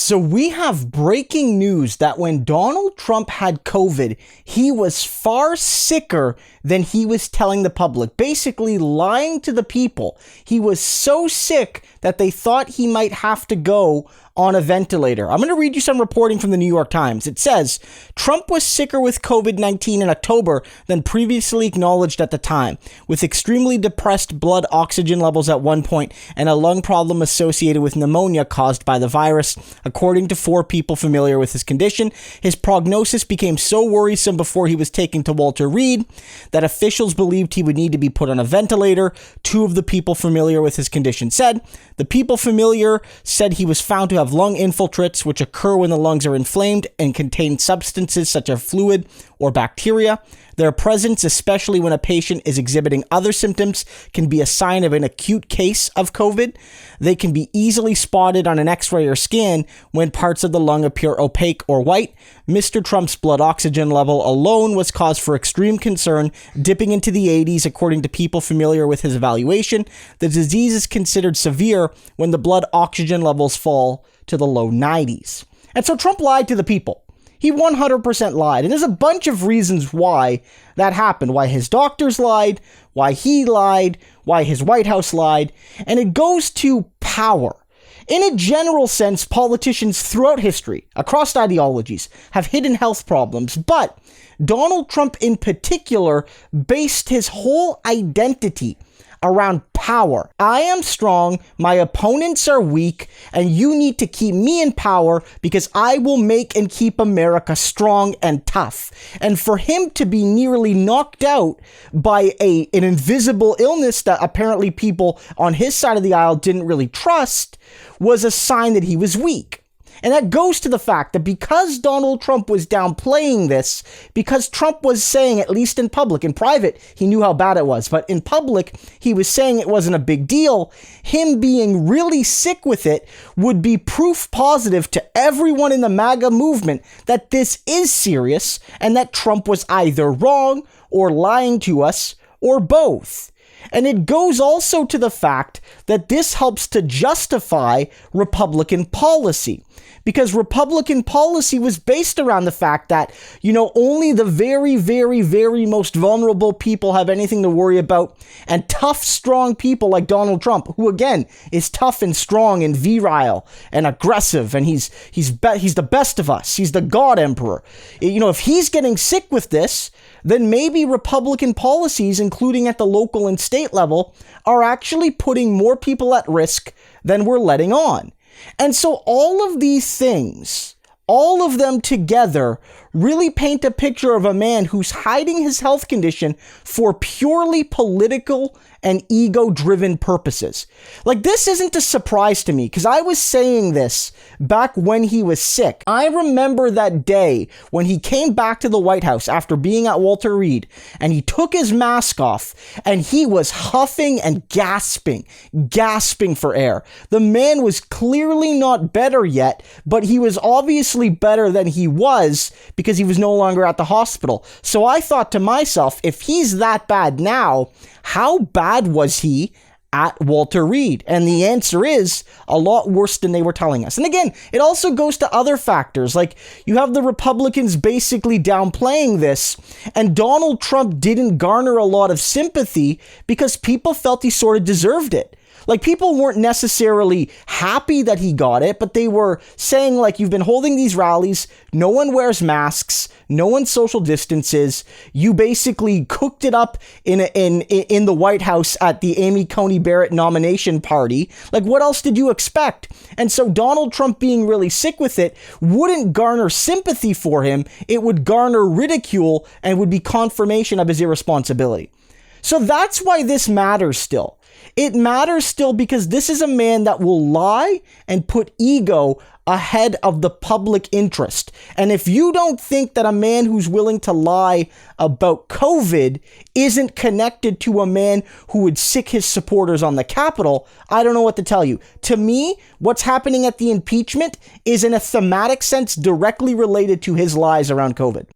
So we have breaking news that when Donald Trump had COVID, he was far sicker than he was telling the public, basically lying to the people. He was so sick that they thought he might have to go on a ventilator. I'm going to read you some reporting from the New York Times. It says, Trump was sicker with COVID-19 in October than previously acknowledged at the time, with extremely depressed blood oxygen levels at one point and a lung problem associated with pneumonia caused by the virus. According to 4 people familiar with his condition, his prognosis became so worrisome before he was taken to Walter Reed that officials believed he would need to be put on a ventilator. 2 of the people familiar with his condition said. The people familiar said he was found to have lung infiltrates, which occur when the lungs are inflamed and contain substances such as fluid or bacteria. Their presence, especially when a patient is exhibiting other symptoms, can be a sign of an acute case of COVID. They can be easily spotted on an X-ray or scan when parts of the lung appear opaque or white. Mr. Trump's blood oxygen level alone was cause for extreme concern, dipping into the 80s according to people familiar with his evaluation. The disease is considered severe when the blood oxygen levels fall to the low 90s. And so Trump lied to the people. He 100% lied. And there's a bunch of reasons why that happened. Why his doctors lied, why he lied, why his White House lied. And it goes to power. In a general sense, politicians throughout history, across ideologies, have hidden health problems. But Donald Trump in particular based his whole identity around power. I am strong, my opponents are weak, and you need to keep me in power because I will make and keep America strong and tough. And for him to be nearly knocked out by an invisible illness that apparently people on his side of the aisle didn't really trust was a sign that he was weak. And that goes to the fact that because Donald Trump was downplaying this, because Trump was saying, at least in public, in private, he knew how bad it was, but in public, he was saying it wasn't a big deal, him being really sick with it would be proof positive to everyone in the MAGA movement that this is serious and that Trump was either wrong or lying to us or both. And it goes also to the fact that this helps to justify Republican policy. Because Republican policy was based around the fact that, only the very, very, very most vulnerable people have anything to worry about. And tough, strong people like Donald Trump, who again is tough and strong and virile and aggressive. And he's the best of us. He's the God Emperor. If he's getting sick with this, then maybe Republican policies, including at the local and state level, are actually putting more people at risk than we're letting on. And so all of these things, all of them together, really paint a picture of a man who's hiding his health condition for purely political and ego-driven purposes. Like, this isn't a surprise to me, because I was saying this back when he was sick. I remember that day when he came back to the White House after being at Walter Reed, and he took his mask off, and he was huffing and gasping for air. The man was clearly not better yet, but he was obviously better than he was because he was no longer at the hospital. So I thought to myself, if he's that bad now, how bad was he at Walter Reed? And the answer is a lot worse than they were telling us. And again, it also goes to other factors. Like, you have the Republicans basically downplaying this, and Donald Trump didn't garner a lot of sympathy because people felt he sort of deserved it. Like, people weren't necessarily happy that he got it, but they were saying, like, you've been holding these rallies, no one wears masks, no one social distances, you basically cooked it up in the White House at the Amy Coney Barrett nomination party. Like, what else did you expect? And so Donald Trump being really sick with it wouldn't garner sympathy for him, it would garner ridicule and would be confirmation of his irresponsibility. So that's why this matters still. It matters still because this is a man that will lie and put ego ahead of the public interest. And if you don't think that a man who's willing to lie about COVID isn't connected to a man who would sick his supporters on the Capitol, I don't know what to tell you. To me, what's happening at the impeachment is in a thematic sense directly related to his lies around COVID.